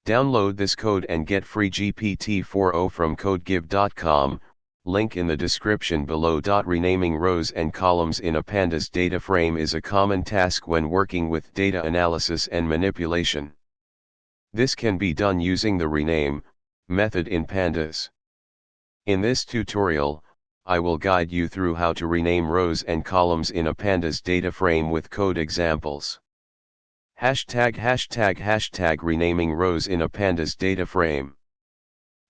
Download this code and get free GPT-4o from codegive.com, link in the description below. Renaming rows and columns in a pandas data frame is a common task when working with data analysis and manipulation. This can be done using the rename method in pandas. In this tutorial, I will guide you through how to rename rows and columns in a pandas data frame with code examples. #### renaming rows in a pandas data frame.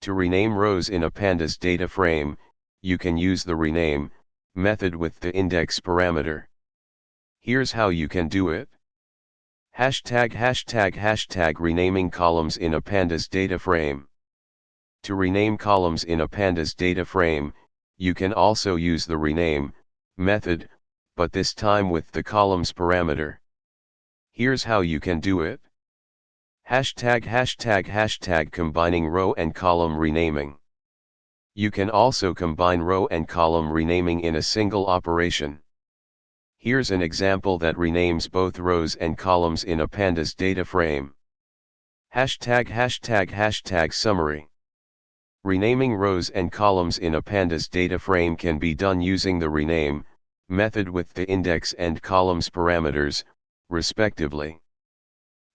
To rename rows in a pandas data frame, you can use the rename method with the index parameter. Here's how you can do it. ### renaming columns in a pandas data frame. To rename columns in a pandas data frame, you can also use the rename method, but this time with the columns parameter. Here's how you can do it. ### combining row and column renaming. You can also combine row and column renaming in a single operation. Here's an example that renames both rows and columns in a pandas data frame. ### summary. Renaming rows and columns in a pandas data frame can be done using the rename method with the index and columns parameters, respectively.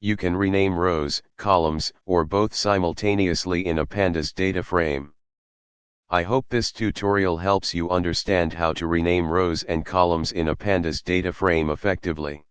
You can rename rows, columns, or both simultaneously in a pandas data frame. I hope this tutorial helps you understand how to rename rows and columns in a pandas data frame effectively.